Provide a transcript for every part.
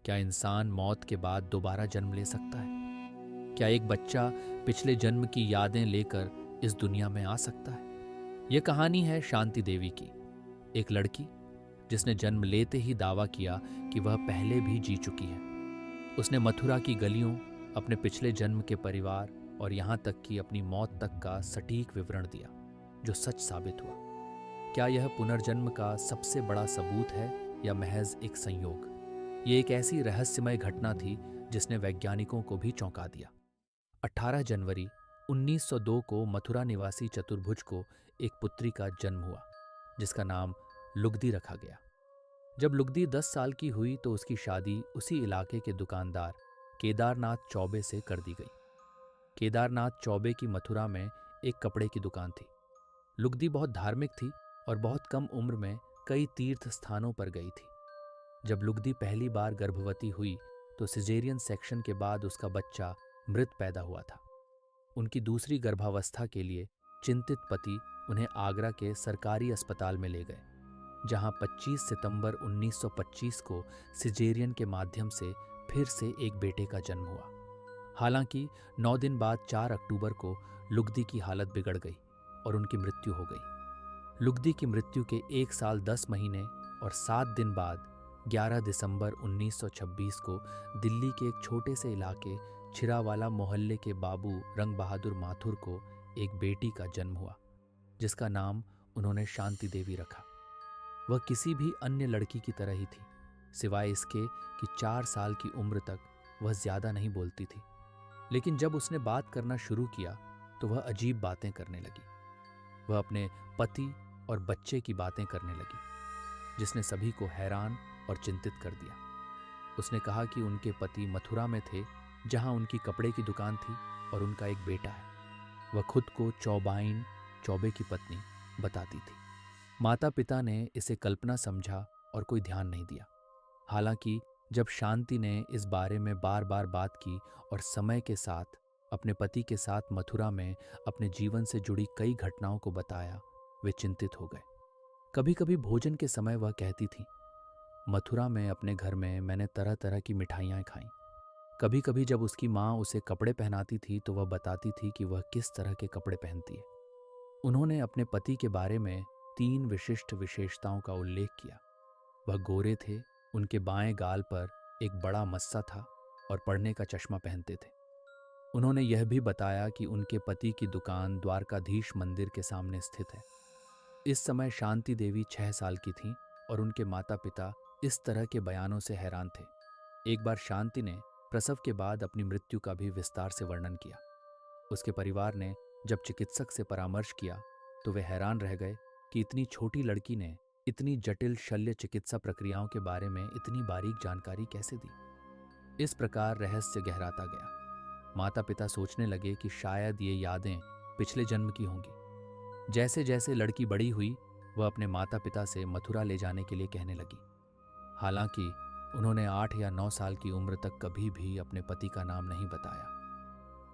क्या इंसान मौत के बाद दोबारा जन्म ले सकता है? क्या एक बच्चा पिछले जन्म की यादें लेकर इस दुनिया में आ सकता है? यह कहानी है शांति देवी की, एक लड़की जिसने जन्म लेते ही दावा किया कि वह पहले भी जी चुकी है। उसने मथुरा की गलियों, अपने पिछले जन्म के परिवार और यहाँ तक कि अपनी मौत तक का सटीक विवरण दिया, जो सच साबित हुआ। क्या यह पुनर्जन्म का सबसे बड़ा सबूत है या महज एक संयोग? ये एक ऐसी रहस्यमय घटना थी जिसने वैज्ञानिकों को भी चौंका दिया। 18 जनवरी 1902 को मथुरा निवासी चतुर्भुज को एक पुत्री का जन्म हुआ, जिसका नाम लुगदी रखा गया। जब लुगदी 10 साल की हुई तो उसकी शादी उसी इलाके के दुकानदार केदारनाथ चौबे से कर दी गई। केदारनाथ चौबे की मथुरा में एक कपड़े की दुकान थी। लुगदी बहुत धार्मिक थी और बहुत कम उम्र में कई तीर्थ स्थानों पर गई थी। जब लुगदी पहली बार गर्भवती हुई तो सिजेरियन सेक्शन के बाद उसका बच्चा मृत पैदा हुआ था। उनकी दूसरी गर्भावस्था के लिए चिंतित पति उन्हें आगरा के सरकारी अस्पताल में ले गए, जहां 25 सितंबर 1925 को सिजेरियन के माध्यम से फिर से एक बेटे का जन्म हुआ। हालांकि 9 दिन बाद 4 अक्टूबर को लुगदी की हालत बिगड़ गई और उनकी मृत्यु हो गई। लुगदी की मृत्यु के 1 साल 10 महीने और 7 दिन बाद 11 दिसंबर 1926 को दिल्ली के एक छोटे से इलाके छिरावाला मोहल्ले के बाबू रंग बहादुर माथुर को एक बेटी का जन्म हुआ, जिसका नाम उन्होंने शांति देवी रखा। वह किसी भी अन्य लड़की की तरह ही थी, सिवाय इसके कि 4 साल की उम्र तक वह ज्यादा नहीं बोलती थी। लेकिन जब उसने बात करना शुरू किया तो वह अजीब बातें करने लगी। वह अपने पति और बच्चे की बातें करने लगी, जिसने सभी को हैरान और चिंतित कर दिया। उसने कहा कि उनके पति मथुरा में थे, जहां उनकी कपड़े की दुकान थी और उनका एक बेटा है। वह खुद को चौबाइन चौबे की पत्नी बताती थी। माता पिता ने इसे कल्पना समझा और कोई ध्यान नहीं दिया। हालांकि जब शांति ने इस बारे में बार बार बात की और समय के साथ अपने पति के साथ मथुरा में अपने जीवन से जुड़ी कई घटनाओं को बताया, वे चिंतित हो गए। कभी कभी भोजन के समय वह कहती थी, मथुरा में अपने घर में मैंने तरह तरह की मिठाइयाँ खाईं। कभी कभी जब उसकी माँ उसे कपड़े पहनाती थी तो वह बताती थी कि वह किस तरह के कपड़े पहनती है। उन्होंने अपने पति के बारे में 3 विशिष्ट विशेषताओं का उल्लेख किया। वह गोरे थे, उनके बाएं गाल पर एक बड़ा मस्सा था और पढ़ने का चश्मा पहनते थे। उन्होंने यह भी बताया कि उनके पति की दुकान द्वारकाधीश मंदिर के सामने स्थित है। इस समय शांति देवी 6 साल की थीं और उनके माता पिता इस तरह के बयानों से हैरान थे। एक बार शांति ने प्रसव के बाद अपनी मृत्यु का भी विस्तार से वर्णन किया। उसके परिवार ने जब चिकित्सक से परामर्श किया तो वे हैरान रह गए कि इतनी छोटी लड़की ने इतनी जटिल शल्य चिकित्सा प्रक्रियाओं के बारे में इतनी बारीक जानकारी कैसे दी। इस प्रकार रहस्य गहराता गया। माता पिता सोचने लगे कि शायद ये यादें पिछले जन्म की होंगी। जैसे जैसे लड़की बड़ी हुई, वह अपने माता पिता से मथुरा ले जाने के लिए कहने लगी। हालांकि उन्होंने 8 या 9 साल की उम्र तक कभी भी अपने पति का नाम नहीं बताया।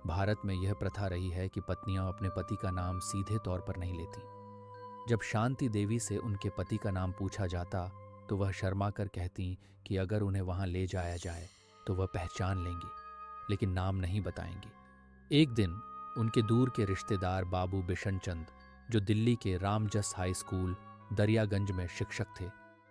भारत में यह प्रथा रही है कि पत्नियां अपने पति का नाम सीधे तौर पर नहीं लेती। जब शांति देवी से उनके पति का नाम पूछा जाता तो वह शर्मा कर कहती कि अगर उन्हें वहां ले जाया जाए तो वह पहचान लेंगी, लेकिन नाम नहीं बताएंगी। एक दिन उनके दूर के रिश्तेदार बाबू बिशन चंद, जो दिल्ली के रामजस हाई स्कूल दरियागंज में शिक्षक थे,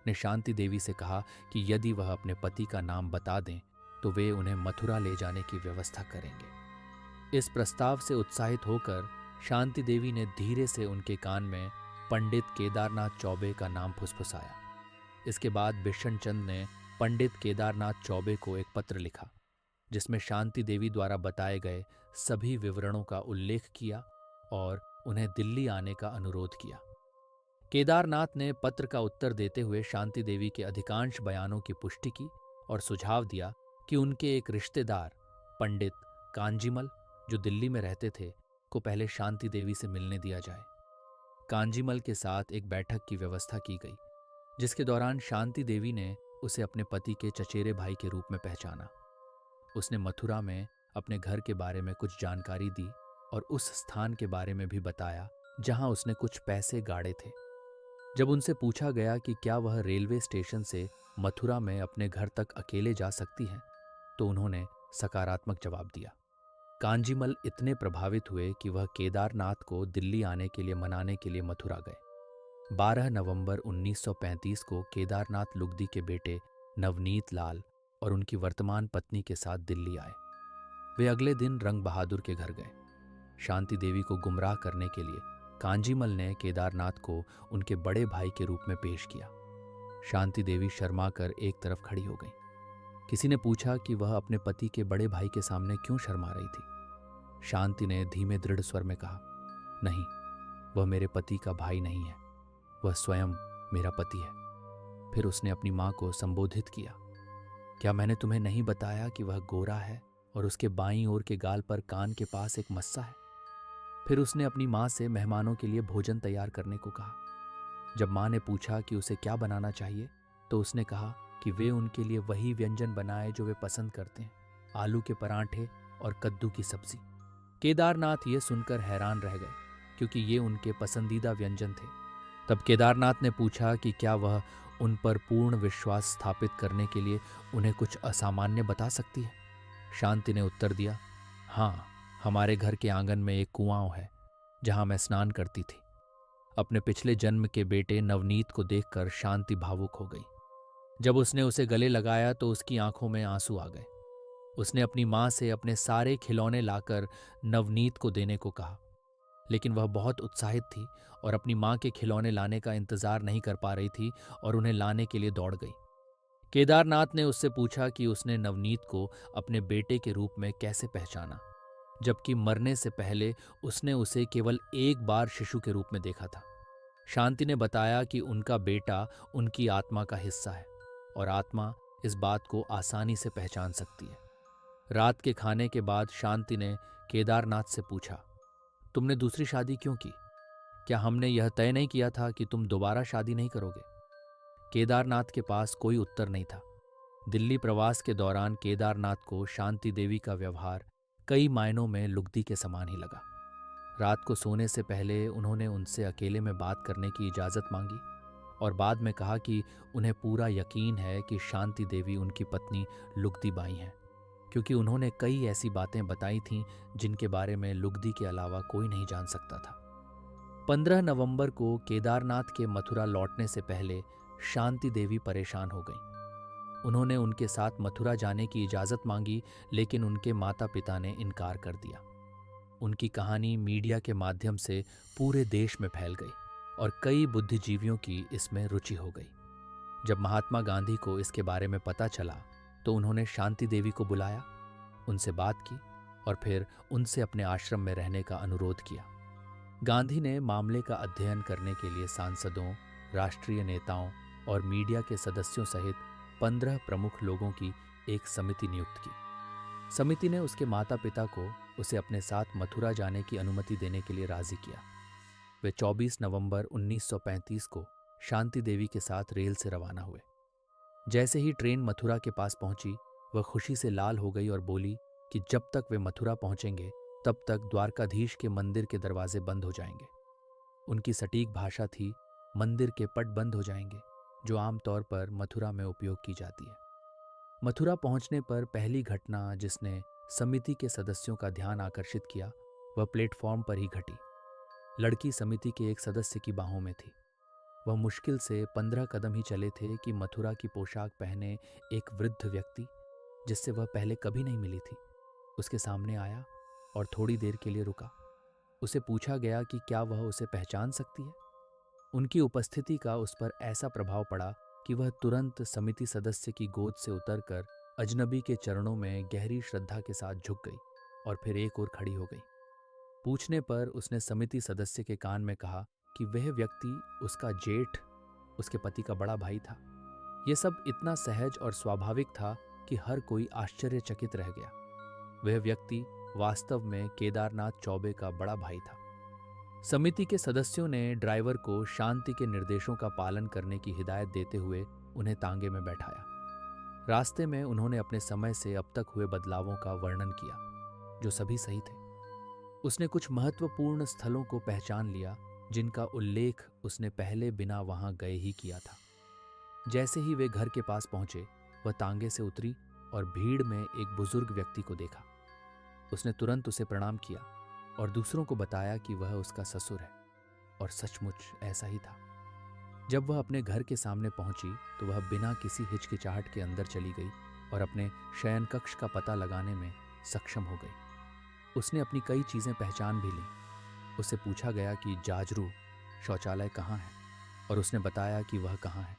ने शांति देवी से कहा कि यदि वह अपने पति का नाम बता दें तो वे उन्हें मथुरा ले जाने की व्यवस्था करेंगे। इस प्रस्ताव से उत्साहित होकर शांति देवी ने धीरे से उनके कान में पंडित केदारनाथ चौबे का नाम फुसफुसाया। इसके बाद बिशन चंद ने पंडित केदारनाथ चौबे को एक पत्र लिखा, जिसमें शांति देवी द्वारा बताए गए सभी विवरणों का उल्लेख किया और उन्हें दिल्ली आने का अनुरोध किया। केदारनाथ ने पत्र का उत्तर देते हुए शांति देवी के अधिकांश बयानों की पुष्टि की और सुझाव दिया कि उनके एक रिश्तेदार पंडित कांजीमल, जो दिल्ली में रहते थे, को पहले शांति देवी से मिलने दिया जाए। कांजीमल के साथ एक बैठक की व्यवस्था की गई, जिसके दौरान शांति देवी ने उसे अपने पति के चचेरे भाई के रूप में पहचाना। उसने मथुरा में अपने घर के बारे में कुछ जानकारी दी और उस स्थान के बारे में भी बताया जहां उसने कुछ पैसे गाड़े थे। जब उनसे पूछा गया कि क्या वह रेलवे स्टेशन से मथुरा में अपने घर तक अकेले जा सकती हैं, तो उन्होंने सकारात्मक जवाब दिया। कांजीमल इतने प्रभावित हुए कि वह केदारनाथ को दिल्ली आने के लिए मनाने के लिए मथुरा गए। 12 नवंबर 1935 को केदारनाथ लुगदी के बेटे नवनीत लाल और उनकी वर्तमान पत्नी के साथ दिल्ली आए। वे अगले दिन रंग बहादुर के घर गए। शांति देवी को गुमराह करने के लिए कांजीमल ने केदारनाथ को उनके बड़े भाई के रूप में पेश किया। शांति देवी शर्मा कर एक तरफ खड़ी हो गई। किसी ने पूछा कि वह अपने पति के बड़े भाई के सामने क्यों शर्मा रही थी। शांति ने धीमे दृढ़ स्वर में कहा, नहीं, वह मेरे पति का भाई नहीं है, वह स्वयं मेरा पति है। फिर उसने अपनी मां को संबोधित किया, क्या मैंने तुम्हें नहीं बताया कि वह गोरा है और उसके बाईं ओर के गाल पर कान के पास एक मस्सा है। फिर उसने अपनी मां से मेहमानों के लिए भोजन तैयार करने को कहा। जब मां ने पूछा कि उसे क्या बनाना चाहिए, तो उसने कहा कि वे उनके लिए वही व्यंजन बनाए जो वे पसंद करते हैं, आलू के पराठे और कद्दू की सब्जी। केदारनाथ ये सुनकर हैरान रह गए, क्योंकि ये उनके पसंदीदा व्यंजन थे। तब केदारनाथ ने पूछा कि क्या वह उन पर पूर्ण विश्वास स्थापित करने के लिए उन्हें कुछ असामान्य बता सकती है। शांति ने उत्तर दिया, हाँ, हमारे घर के आंगन में एक कुआं है जहां मैं स्नान करती थी। अपने पिछले जन्म के बेटे नवनीत को देखकर शांति भावुक हो गई। जब उसने उसे गले लगाया तो उसकी आंखों में आंसू आ गए। उसने अपनी मां से अपने सारे खिलौने लाकर नवनीत को देने को कहा, लेकिन वह बहुत उत्साहित थी और अपनी मां के खिलौने लाने का इंतजार नहीं कर पा रही थी और उन्हें लाने के लिए दौड़ गई। केदारनाथ ने उससे पूछा कि उसने नवनीत को अपने बेटे के रूप में कैसे पहचाना, जबकि मरने से पहले उसने उसे केवल एक बार शिशु के रूप में देखा था। शांति ने बताया कि उनका बेटा उनकी आत्मा का हिस्सा है और आत्मा इस बात को आसानी से पहचान सकती है। रात के खाने के बाद शांति ने केदारनाथ से पूछा, तुमने दूसरी शादी क्यों की? क्या हमने यह तय नहीं किया था कि तुम दोबारा शादी नहीं करोगे? केदारनाथ के पास कोई उत्तर नहीं था। दिल्ली प्रवास के दौरान केदारनाथ को शांति देवी का व्यवहार कई मायनों में लुगदी के समान ही लगा। रात को सोने से पहले उन्होंने उनसे अकेले में बात करने की इजाज़त मांगी और बाद में कहा कि उन्हें पूरा यकीन है कि शांति देवी उनकी पत्नी लुगदी बाई हैं, क्योंकि उन्होंने कई ऐसी बातें बताई थीं जिनके बारे में लुगदी के अलावा कोई नहीं जान सकता था। 15 नवंबर को केदारनाथ के मथुरा लौटने से पहले शांति देवी परेशान हो गईं। उन्होंने उनके साथ मथुरा जाने की इजाज़त मांगी, लेकिन उनके माता पिता ने इनकार कर दिया। उनकी कहानी मीडिया के माध्यम से पूरे देश में फैल गई और कई बुद्धिजीवियों की इसमें रुचि हो गई। जब महात्मा गांधी को इसके बारे में पता चला तो उन्होंने शांति देवी को बुलाया, उनसे बात की और फिर उनसे अपने आश्रम में रहने का अनुरोध किया। गांधी ने मामले का अध्ययन करने के लिए सांसदों, राष्ट्रीय नेताओं और मीडिया के सदस्यों सहित 15 प्रमुख लोगों की एक समिति नियुक्त की। समिति ने उसके माता पिता को उसे अपने साथ मथुरा जाने की अनुमति देने के लिए राजी किया। वे 24 नवंबर 1935 को शांति देवी के साथ रेल से रवाना हुए। जैसे ही ट्रेन मथुरा के पास पहुंची, वह खुशी से लाल हो गई और बोली कि जब तक वे मथुरा पहुंचेंगे तब तक द्वारकाधीश के मंदिर के दरवाजे बंद हो जाएंगे। उनकी सटीक भाषा थी, मंदिर के पट बंद हो जाएंगे, जो आमतौर पर मथुरा में उपयोग की जाती है। मथुरा पहुंचने पर पहली घटना जिसने समिति के सदस्यों का ध्यान आकर्षित किया, वह प्लेटफॉर्म पर ही घटी। लड़की समिति के एक सदस्य की बाहों में थी। वह मुश्किल से 15 कदम ही चले थे कि मथुरा की पोशाक पहने एक वृद्ध व्यक्ति, जिससे वह पहले कभी नहीं मिली थी, उसके सामने आया और थोड़ी देर के लिए रुका। उसे पूछा गया कि क्या वह उसे पहचान सकती है। उनकी उपस्थिति का उस पर ऐसा प्रभाव पड़ा कि वह तुरंत समिति सदस्य की गोद से उतरकर अजनबी के चरणों में गहरी श्रद्धा के साथ झुक गई और फिर एक ओर खड़ी हो गई। पूछने पर उसने समिति सदस्य के कान में कहा कि वह व्यक्ति उसका जेठ, उसके पति का बड़ा भाई था। यह सब इतना सहज और स्वाभाविक था कि हर कोई आश्चर्यचकित रह गया। वह व्यक्ति वास्तव में केदारनाथ चौबे का बड़ा भाई था। समिति के सदस्यों ने ड्राइवर को शांति के निर्देशों का पालन करने की हिदायत देते हुए उन्हें तांगे में बैठाया। रास्ते में उन्होंने अपने समय से अब तक हुए बदलावों का वर्णन किया, जो सभी सही थे। उसने कुछ महत्वपूर्ण स्थलों को पहचान लिया जिनका उल्लेख उसने पहले बिना वहां गए ही किया था। जैसे ही वे घर के पास पहुंचे, वह तांगे से उतरी और भीड़ में एक बुजुर्ग व्यक्ति को देखा। उसने तुरंत उसे प्रणाम किया और दूसरों को बताया कि वह उसका ससुर है, और सचमुच ऐसा ही था। जब वह अपने घर के सामने पहुंची तो वह बिना किसी हिचकिचाहट के अंदर चली गई और अपने शयन कक्ष का पता लगाने में सक्षम हो गई। उसने अपनी कई चीजें पहचान भी लीं। उससे पूछा गया कि जाजरू शौचालय कहाँ है, और उसने बताया कि वह कहाँ है।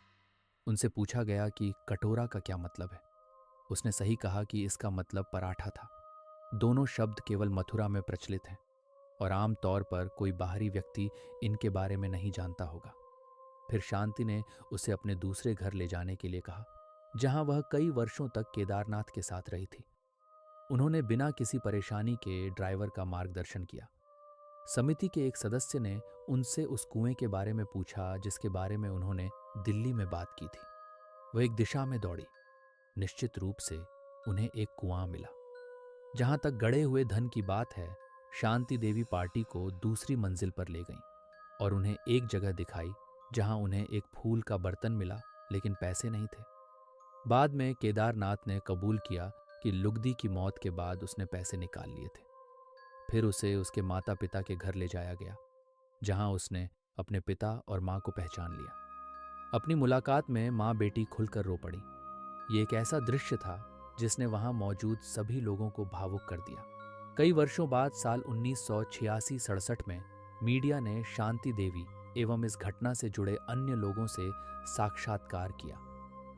उनसे पूछा गया कि कटोरा का क्या मतलब है। उसने सही कहा कि इसका मतलब पराठा था। दोनों शब्द केवल मथुरा में प्रचलित हैं और आम तौर पर कोई बाहरी व्यक्ति इनके बारे में नहीं जानता होगा। फिर शांति ने उसे अपने दूसरे घर ले जाने के लिए कहा, जहां वह कई वर्षों तक केदारनाथ के साथ रही थी। उन्होंने बिना किसी परेशानी के ड्राइवर का मार्गदर्शन किया। समिति के एक सदस्य ने उनसे उस कुएं के बारे में पूछा जिसके बारे में उन्होंने दिल्ली में बात की थी। वह एक दिशा में दौड़ी। निश्चित रूप से उन्हें एक कुआं मिला। जहां तक गड़े हुए धन की बात है, शांति देवी पार्टी को दूसरी मंजिल पर ले गईं और उन्हें एक जगह दिखाई जहां उन्हें एक फूल का बर्तन मिला, लेकिन पैसे नहीं थे। बाद में केदारनाथ ने कबूल किया कि लुगदी की मौत के बाद उसने पैसे निकाल लिए थे। फिर उसे उसके माता पिता के घर ले जाया गया, जहां उसने अपने पिता और मां को पहचान लिया। अपनी मुलाकात में मां बेटी खुलकर रो पड़ी। ये एक ऐसा दृश्य था जिसने वहां मौजूद सभी लोगों को भावुक कर दिया। कई वर्षों बाद साल 1986-67 में मीडिया ने शांति देवी एवं इस घटना से जुड़े अन्य लोगों से साक्षात्कार किया,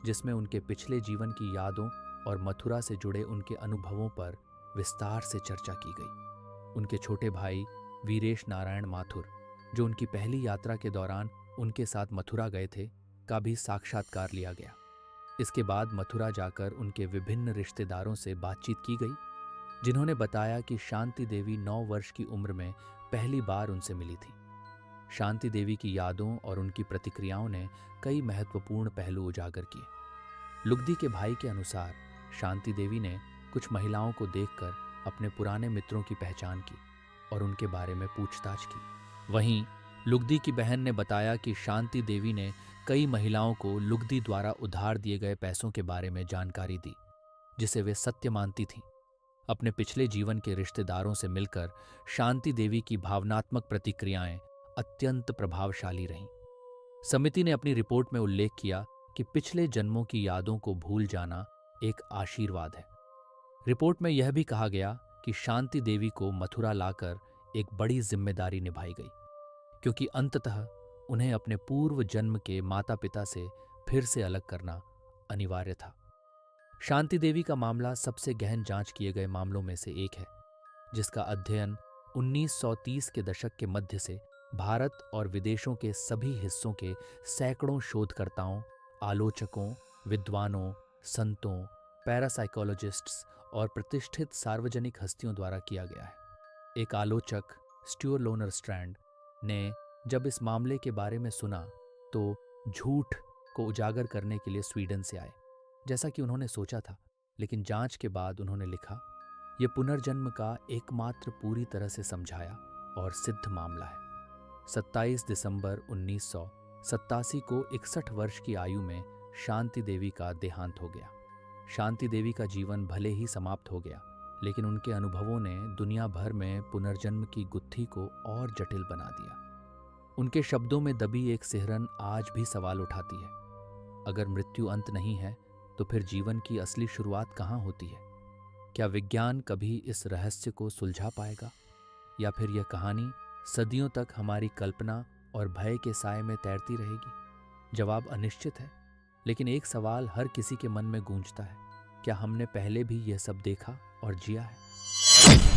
जिसमें उनके पिछले जीवन की यादों और मथुरा से जुड़े उनके अनुभवों पर विस्तार से चर्चा की गई। उनके छोटे भाई वीरेश नारायण माथुर, जो उनकी पहली यात्रा के दौरान उनके साथ मथुरा गए थे, का भी साक्षात्कार लिया गया। इसके बाद मथुरा जाकर उनके विभिन्न रिश्तेदारों से बातचीत की गई, जिन्होंने बताया कि शांति देवी 9 वर्ष की उम्र में पहली बार उनसे मिली थी। शांति देवी की यादों और उनकी प्रतिक्रियाओं ने कई महत्वपूर्ण पहलू उजागर किए। लुगदी के भाई के अनुसार शांति देवी ने कुछ महिलाओं को देखकर अपने पुराने मित्रों की पहचान की और उनके बारे में पूछताछ की। वहीं लुगदी की बहन ने बताया कि शांति देवी ने कई महिलाओं को लुगदी द्वारा उधार दिए गए पैसों के बारे में जानकारी दी, जिसे वे सत्य मानती थीं। अपने पिछले जीवन के रिश्तेदारों से मिलकर शांति देवी की भावनात्मक प्रतिक्रियाएं अत्यंत प्रभावशाली रहीं। समिति ने अपनी रिपोर्ट में उल्लेख किया कि पिछले जन्मों की यादों को भूल जाना एक आशीर्वाद है। रिपोर्ट में यह भी कहा गया कि शांति देवी को मथुरा लाकर एक बड़ी जिम्मेदारी निभाई गई, क्योंकि अंततः उन्हें अपने पूर्व जन्म के माता पिता से फिर से अलग करना अनिवार्य था। शांति देवी का मामला सबसे गहन जांच किए गए मामलों में से एक है, जिसका अध्ययन 1930 के दशक के मध्य से भारत और विदेशों के सभी हिस्सों के सैकड़ों शोधकर्ताओं, आलोचकों, विद्वानों, संतों, पैरासाइकोलॉजिस्ट्स और प्रतिष्ठित सार्वजनिक हस्तियों द्वारा किया गया है। एक आलोचक स्ट्यूअर्ट लोनर स्ट्रैंड ने जब इस मामले के बारे में सुना तो झूठ को उजागर करने के लिए स्वीडन से आए, जैसा कि उन्होंने सोचा था। लेकिन जांच के बाद उन्होंने लिखा, यह पुनर्जन्म का एकमात्र पूरी तरह से समझाया और सिद्ध मामला है। 27 दिसंबर 1987 को 61 वर्ष की आयु में शांति देवी का देहांत हो गया। शांति देवी का जीवन भले ही समाप्त हो गया, लेकिन उनके अनुभवों ने दुनिया भर में पुनर्जन्म की गुत्थी को और जटिल बना दिया। उनके शब्दों में दबी एक सिहरन आज भी सवाल उठाती है, अगर मृत्यु अंत नहीं है तो फिर जीवन की असली शुरुआत कहाँ होती है? क्या विज्ञान कभी इस रहस्य को सुलझा पाएगा, या फिर यह कहानी सदियों तक हमारी कल्पना और भय के साए में तैरती रहेगी? जवाब अनिश्चित है, लेकिन एक सवाल हर किसी के मन में गूंजता है, क्या हमने पहले भी यह सब देखा और जिया है?